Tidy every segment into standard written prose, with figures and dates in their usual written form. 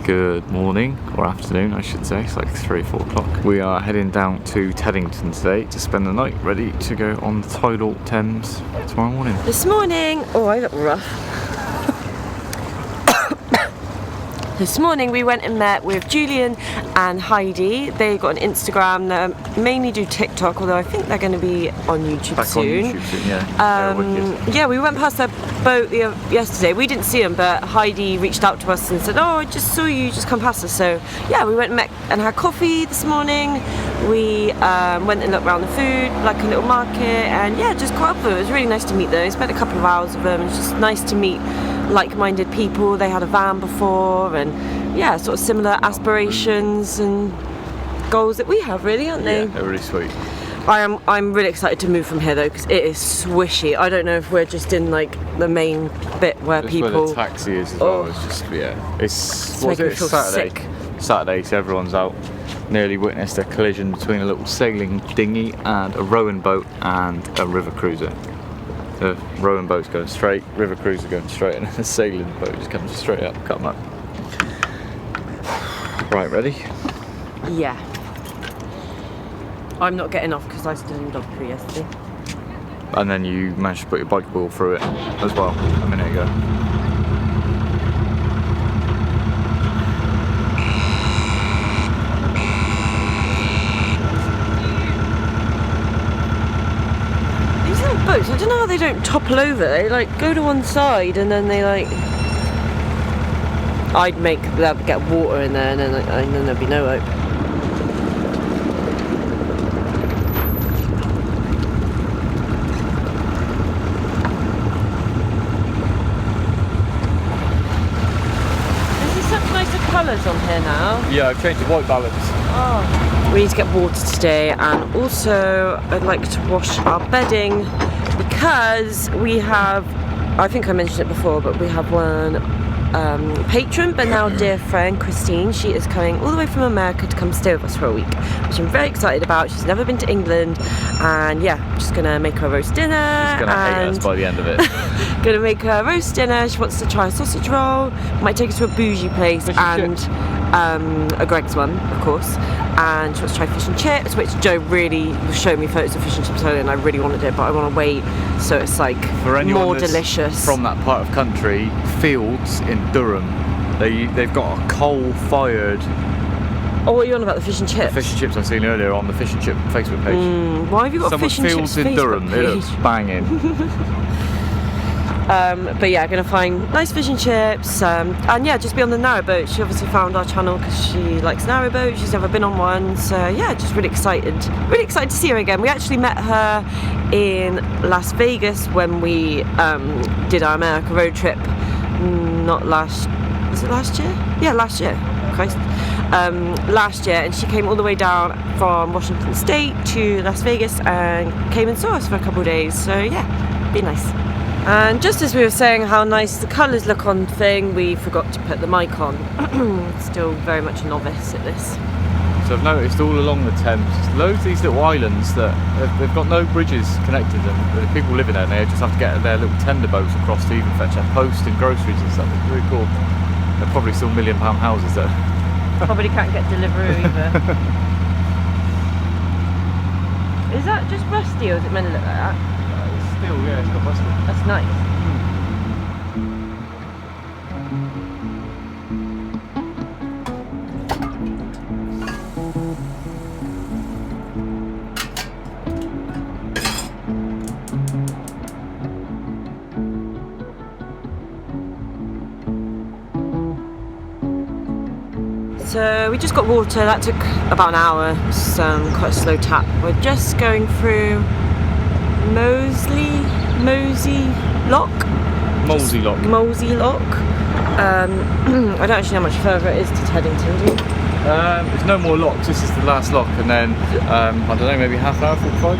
Good morning, or afternoon I should say, it's like 3 or 4 o'clock. We are heading down to Teddington today to spend the night, ready to go on the tidal Thames tomorrow morning. This morning, oh I look rough. This morning we went and met with Julian and Heidi. They got an Instagram, they mainly do TikTok, although I think they're going to be on YouTube Back soon. on YouTube soon, yeah. Yeah, we went past their boat yesterday. We didn't see them, but Heidi reached out to us and said, oh, I just saw you, just come past us. So yeah, we went and met and had coffee this morning. We went and looked around the food, like a little market, and yeah, just caught up with them. It was really nice to meet them. Spent a couple of hours with them. It's just nice to meet like-minded people. They had a van before, and yeah, sort of similar aspirations and goals that we have, really, aren't they? Yeah, they're really sweet. I'm really excited to move from here though, because it is swishy. I don't know if we're just in like the main bit where That's people. where the taxi is as well. It's just it's making me feel Saturday. sick. Saturday, so everyone's out. Nearly witnessed a collision between a little sailing dinghy and a rowing boat and a river cruiser. The rowing boat's going straight, river cruiser going straight, and the sailing boat just comes straight up, cut them up. Right, ready? Yeah. I'm not getting off because I stood in dog poo yesterday. And then you managed to put your bike wheel through it as well a minute ago. These little boats, I don't know how they don't topple over. They like go to one side and then they like. I'd make that get water in there and then there'd be no hope. Colours on here now. Yeah, I've changed the white balance. Oh. We need to get water today, and also I'd like to wash our bedding because we have, I think I mentioned it before, but we have one patron but now dear friend Christine. She is coming all the way from America to come stay with us for a week, which I'm very excited about. She's never been to England, and yeah, I'm just gonna make her a roast dinner. She's gonna hate us by the end of it. Gonna make her a roast dinner. She wants to try a sausage roll. Might take us to a bougie place and a Greg's one, of course. And she wants to try fish and chips, which Joe really showed me photos of fish and chips earlier, and I really wanted it, but I want to wait so it's like more delicious. From that part of country, Fields in Durham, they've got a coal-fired. Oh, what are you on about, the fish and chips? The fish and chips I've seen earlier on the fish and chip Facebook page. Why have you got fish and Fields chips in Facebook Durham? page? It looks banging. But yeah, gonna find nice fish and chips, and yeah, just be on the narrowboat. She obviously found our channel because she likes narrowboat. She's never been on one, so yeah, just really excited to see her again. We actually met her in Las Vegas when we did our America road trip. Was it last year? Yeah, last year. Christ. Last year, and she came all the way down from Washington State to Las Vegas and came and saw us for a couple of days. So yeah, be nice. And just as we were saying how nice the colours look on thing, we forgot to put the mic on. Still very much a novice at this. So I've noticed all along the Thames, loads of these little islands that they've got no bridges connected them. The people living there, and they just have to get their little tender boats across to even fetch their post and groceries and stuff. It's really cool. They're probably still £1 million houses though. Probably can't get Deliveroo either. Is that just rusty, or is it meant to look like that? Still, yeah, it's got rusty. That's nice. So we just got water, that took about an hour. It's quite a slow tap. We're just going through Molesey Lock. I don't actually know how much further it is to Teddington, do you? There's no more locks, this is the last lock, and then, I don't know, maybe half an hour, 45?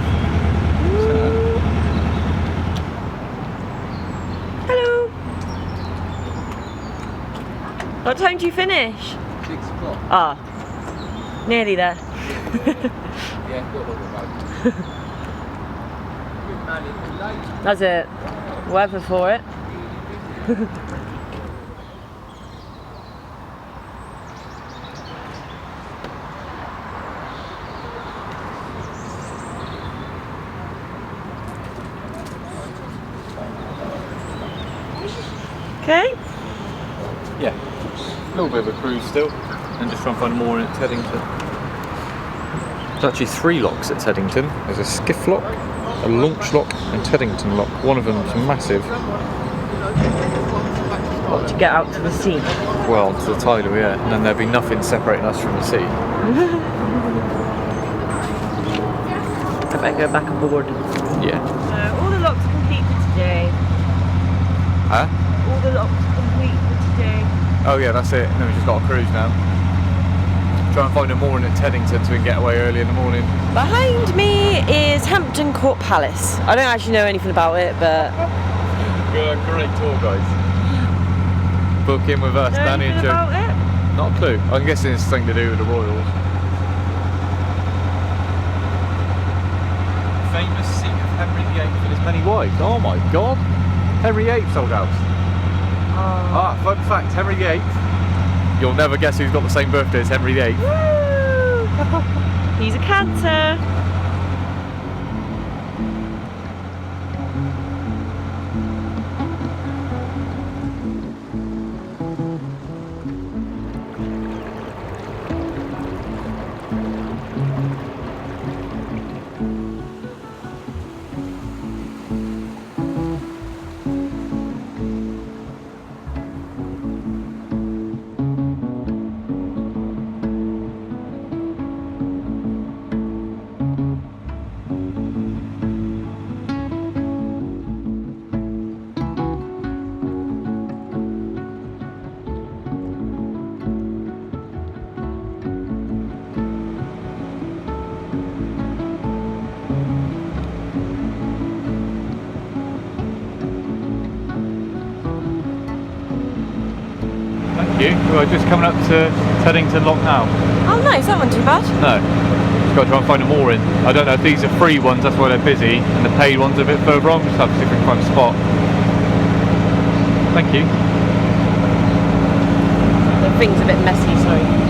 Hello! What time do you finish? 6 o'clock. Ah, nearly there. Yeah, got a little bit. That's it. Weather for it. A little bit of a cruise still, and just try and find more in at Teddington. There's actually 3 locks at Teddington. There's a skiff lock, a launch lock, and Teddington lock. One of them's massive. What, to get out to the sea? Well, to the tidal, yeah, and then there'd be nothing separating us from the sea. I better go back aboard. Yeah. All the locks are complete for today. Huh? All the locks are complete for today. Oh yeah, that's it. And then we just got a cruise now. Try and find a mooring at Teddington so we can get away early in the morning. Behind me is Hampton Court Palace. I don't actually know anything about it, but... Great tour, guys. Book in with us, Danni anything Joe. about it? Not a clue. I'm guessing it's something to do with the royals. Famous seat of Henry VIII and his many wives. Oh my god. Henry VIII's old house. Fun fact, Henry VIII. You'll never guess who's got the same birthday as Henry VIII. Woo! He's a Cancer. We're just coming up to Teddington Lock now. Oh nice, that wasn't too bad. No, just got to try and find a mooring. I don't know if these are free ones, that's why they're busy, and the paid ones are a bit further on. Just have to see if we can find a spot. Thank you. The thing's a bit messy, sorry.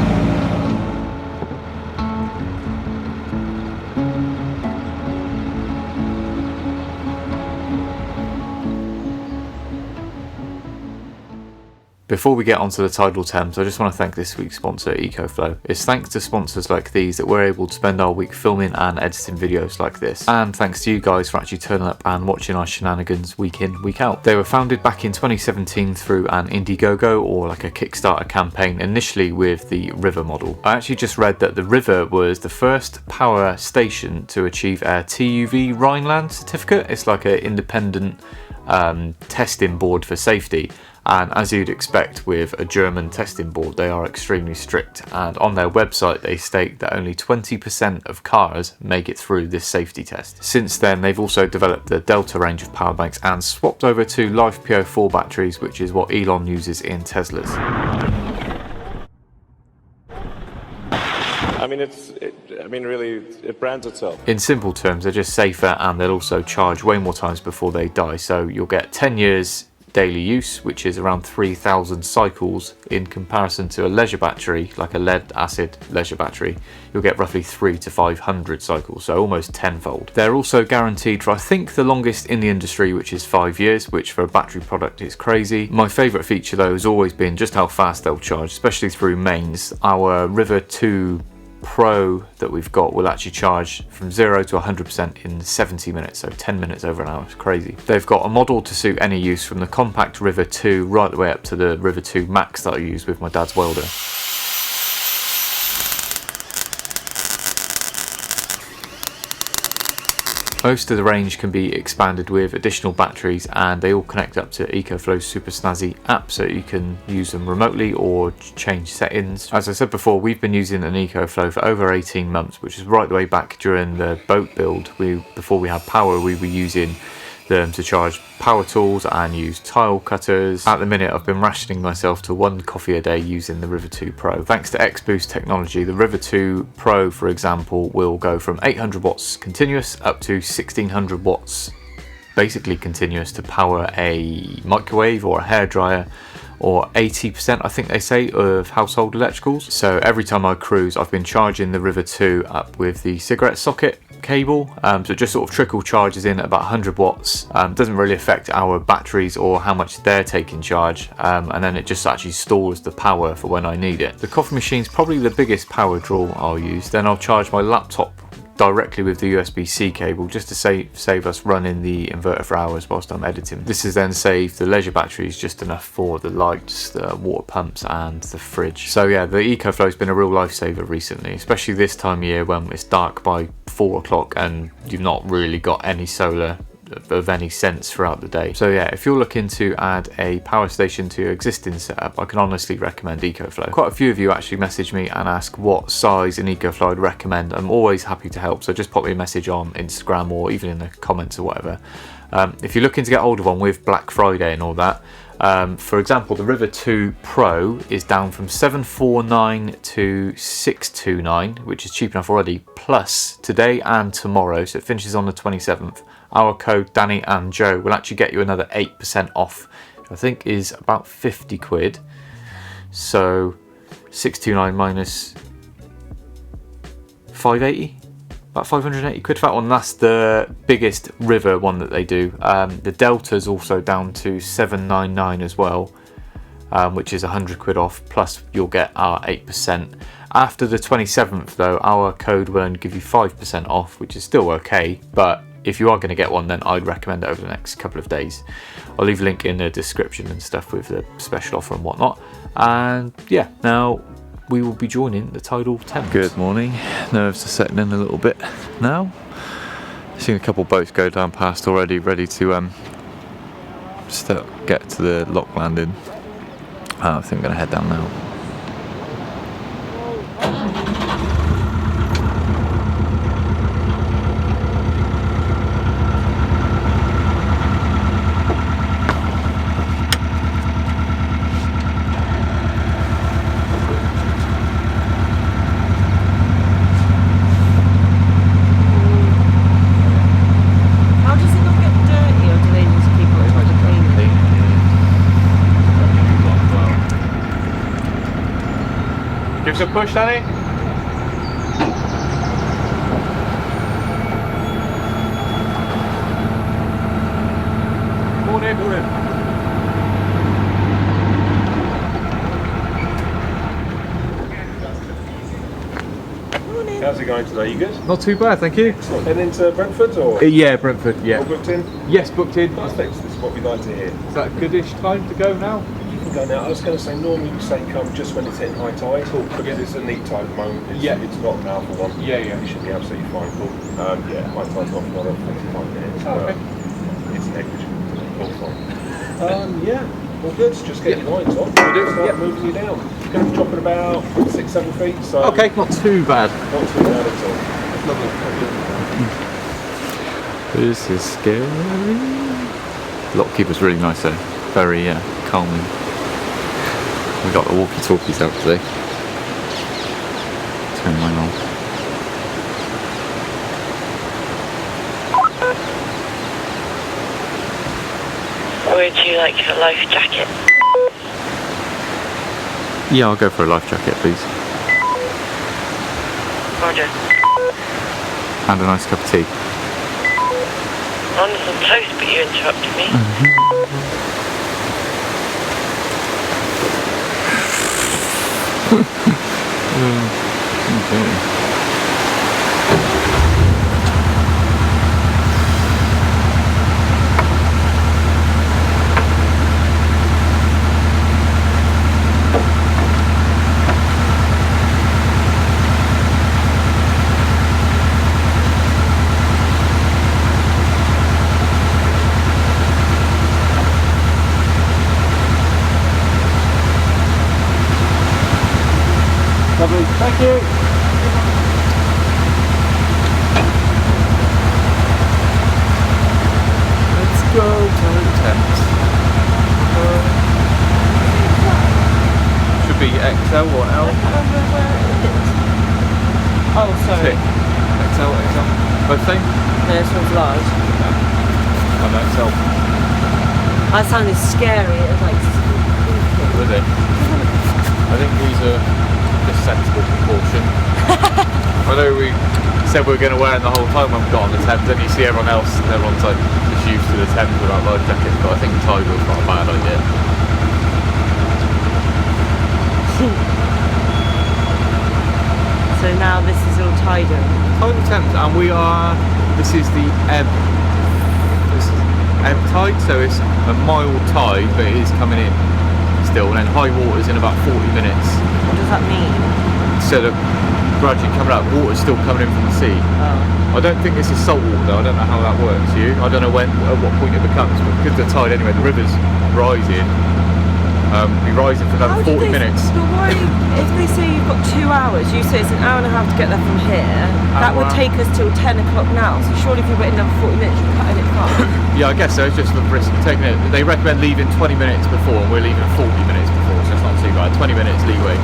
Before we get onto the tidal Thames, I just want to thank this week's sponsor, Ecoflow. It's thanks to sponsors like these that we're able to spend our week filming and editing videos like this. And thanks to you guys for actually turning up and watching our shenanigans week in, week out. They were founded back in 2017 through an Indiegogo or like a Kickstarter campaign, initially with the River model. I actually just read that the River was the first power station to achieve a TÜV Rheinland certificate. It's like an independent testing board for safety. And as you'd expect with a German testing board, they are extremely strict, and on their website they state that only 20% of cars make it through this safety test. Since then they've also developed the Delta range of power banks and swapped over to LiFePO4 batteries, which is what Elon uses in Teslas. It brands itself. In simple terms, they're just safer, and they'll also charge way more times before they die. So you'll get 10 years daily use, which is around 3,000 cycles, in comparison to a leisure battery, like a lead acid leisure battery, you'll get roughly 300 to 500 cycles, so almost tenfold. They're also guaranteed for I think the longest in the industry, which is 5 years, which for a battery product is crazy. My favourite feature though has always been just how fast they'll charge, especially through mains. Our River 2 Pro that we've got will actually charge from 0 to 100% in 70 minutes, so 10 minutes over an hour. It's crazy. They've got a model to suit any use, from the compact River 2 right the way up to the River 2 Max that I use with my dad's welder. Most of the range can be expanded with additional batteries, and they all connect up to Ecoflow's super snazzy app, so you can use them remotely or change settings. As I said before, we've been using an Ecoflow for over 18 months, which is right the way back during the boat build. Before we had power, we were using them to charge power tools and use tile cutters. At the minute I've been rationing myself to 1 coffee a day using the River 2 Pro. Thanks to X-Boost technology, the River 2 Pro, for example, will go from 800 watts continuous up to 1600 watts basically continuous to power a microwave or a hairdryer or 80%, I think they say, of household electricals. So every time I cruise, I've been charging the River 2 up with the cigarette socket cable, so it just sort of trickle charges in at about 100 watts. Doesn't really affect our batteries or how much they're taking charge, and then it just actually stores the power for when I need it. The coffee machine's probably the biggest power draw I'll use. Then I'll charge my laptop directly with the USB-C cable, just to save us running the inverter for hours whilst I'm editing. This has then saved the leisure batteries just enough for the lights, the water pumps and the fridge. So yeah, the Ecoflow's been a real lifesaver recently, especially this time of year when it's dark by 4 o'clock and you've not really got any solar of any sense throughout the day. So yeah, if you're looking to add a power station to your existing setup, I can honestly recommend Ecoflow. Quite a few of you actually message me and ask what size in Ecoflow I'd recommend. I'm always happy to help, so just pop me a message on Instagram or even in the comments or whatever. If you're looking to get hold of one with Black Friday and all that, for example, the River 2 Pro is down from 749 to 629, which is cheap enough already, plus today and tomorrow, so it finishes on the 27th. Our code Danni and Joe will actually get you another 8% off, which I think is about 50 quid. So 629 minus 580, about 580 quid for that one. That's the biggest River one that they do. The Delta's also down to 799 as well, which is 100 quid off, plus you'll get our 8%. After the 27th though, our code will only give you 5% off, which is still okay, but if you are going to get one, then I'd recommend it over the next couple of days. I'll leave a link in the description and stuff with the special offer and whatnot. And yeah, now we will be joining the tidal Thames. Good morning. Nerves are setting in a little bit now. Seen a couple boats go down past already, ready to get to the lock landing. I think I'm going to head down now. Give us a push, Danny. Morning. Morning. How's it going today? You good? Not too bad, thank you. Heading into Brentford or? Yeah, Brentford, yeah. All booked in? Yes, booked in. Perfect. This is what we like to hear. Is that a goodish time to go now? You can go now. I was going to say normally we say come just when it's in high tide. Cool. Because it's a neat tide at the moment. It's not an alpha one. Yeah. You should be absolutely fine. Cool. Yeah, high tide's off another 45 minutes. Okay. It's negligible. Cool, fine. Yeah. All good. Just get your lines on. Start moving you down. Going to drop at about 6-7 feet. So okay, not too bad. Not too bad at all. Lovely. This is scary. Lockkeeper's really nice though. Very calming. We got the walkie-talkies out today. Turn mine on. Would you like your life jacket? Yeah, I'll go for a life jacket, please. Roger. And a nice cup of tea. On some toast, but you interrupted me. Okay. Lovely. Thank you. Let's go to the Thames. Should be XL or L. Oh, sorry. XL, XL. Both same? No, this one's large. Oh no, XL. That sounded scary. It was like spooky. are they? I think these are just sensible precaution. I know we said we were going to wear them the whole time when we got on the Thames, then you see everyone else, everyone's like just used to the Thames without life jackets, but I think TIDAL's not a bad idea. So now this is all TIDAL. TIDAL Thames, and this is the ebb. This is ebb tide, so it's a mild tide, but it is coming in still, and then high water is in about 40 minutes. What does that mean? Instead of gradually coming out, water's still coming in from the sea. Oh. I don't think this is salt water though, I don't know how that works. I don't know at what point it becomes, but because of the tide anyway, the river's rising. Be rising for another 40 minutes. But why, if they say you've got 2 hours, you say it's an hour and a half to get there from here, that would take us till 10 o'clock now, so surely if you're waiting another 40 minutes, you're cutting it fast. Yeah, I guess so, it's just the risk of taking it. They recommend leaving 20 minutes before, and we're leaving 40 minutes before, so it's not too bad. 20 minutes leeway.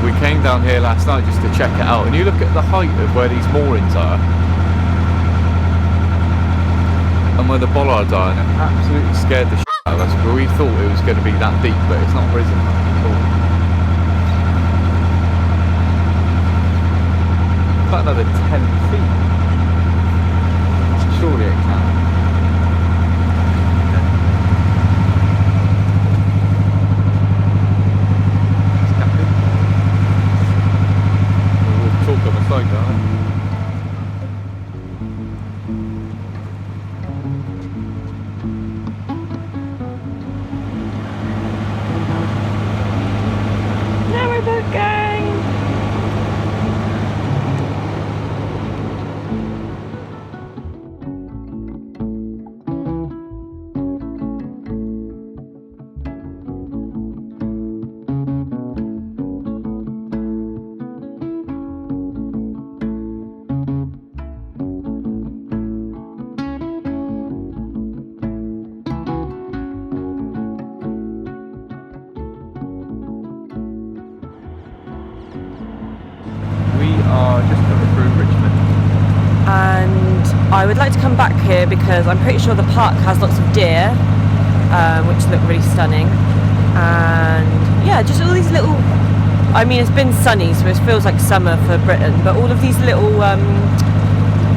We came down here last night just to check it out, and you look at the height of where these moorings are, and where the bollards are, and it absolutely scared the shit out of us. But we thought it was going to be that deep, but it's not risen at all. About another 10 feet. Surely it can. It's Captain. We'll talk on the side, don't we? Narrowboat gang! Just coming through Richmond. And I would like to come back here because I'm pretty sure the park has lots of deer, which look really stunning. And yeah, just all these little, I mean it's been sunny so it feels like summer for Britain, but all of these little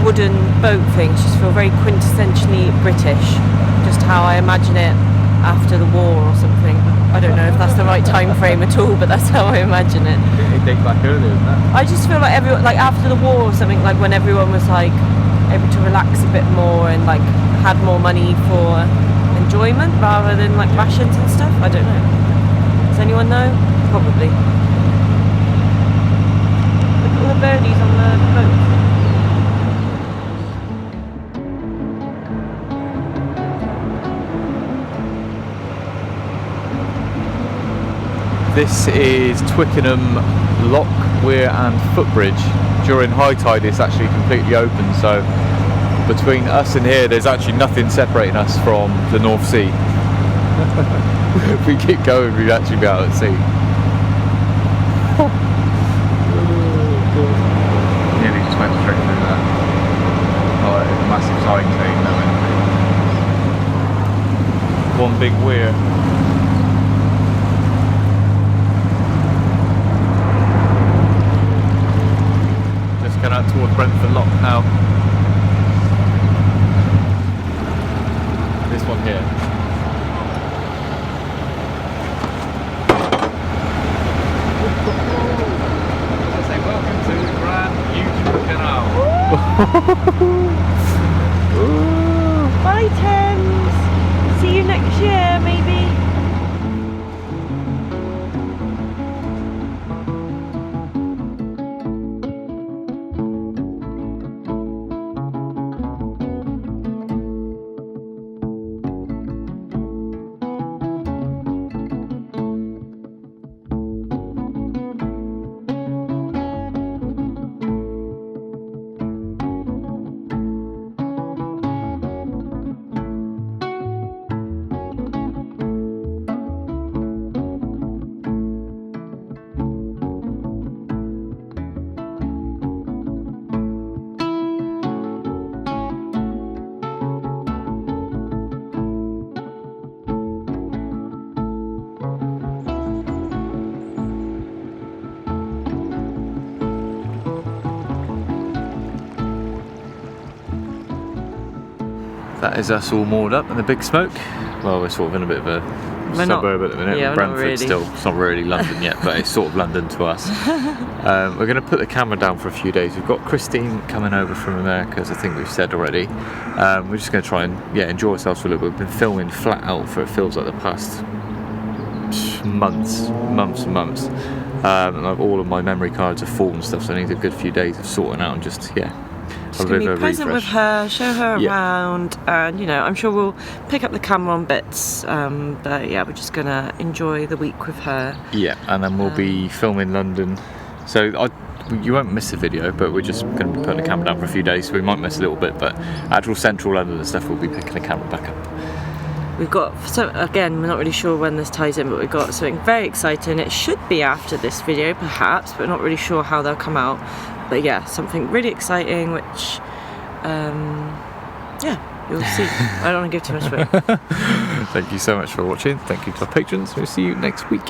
wooden boat things just feel very quintessentially British, just how I imagine it after the war or something. I don't know if that's the right time frame at all, but that's how I imagine it. It dates back earlier than that. I just feel like everyone, like after the war or something, like when everyone was like able to relax a bit more and like had more money for enjoyment rather than like rations and stuff. I don't know. Does anyone know? Probably. Look at all the birdies on the boat. This is Twickenham Lock, Weir and Footbridge. During high tide it's actually completely open, so between us and here there's actually nothing separating us from the North Sea. If we keep going we'd actually be out at sea. Nearly just went straight through that. Oh, a massive sign saying no entry. One big weir. Going out towards Brentford Lock now. This one here. I say welcome to the Grand Union Canal. Bye Thames! See you next year maybe. that is us all moored up in the big smoke. Well, we're sort of in a bit of a suburb at the minute. Yeah, Brentford really. still. It's not really London yet, but it's sort of London to us. We're going to put the camera down for a few days. We've got Christine coming over from America, as I think we've said already. We're just going to try and enjoy ourselves for a little bit. We've been filming flat out for, it feels like, the past months and months. And all of my memory cards are full and stuff, so I need a good few days of sorting out and just Just gonna be present with her, show her around, and I'm sure we'll pick up the camera on bits. But yeah, we're just gonna enjoy the week with her. Yeah, and then we'll be filming London. So you won't miss a video, but we're just going to be putting the camera down for a few days, so we might miss a little bit. But actual central London and stuff, we'll be picking the camera back up. We've got, so again, we're not really sure when this ties in, but we've got something very exciting. It should be after this video, perhaps, but we're not really sure how they'll come out. But yeah, something really exciting, which, you'll see. I don't want to give too much away. Thank you so much for watching. Thank you to our patrons. We'll see you next week.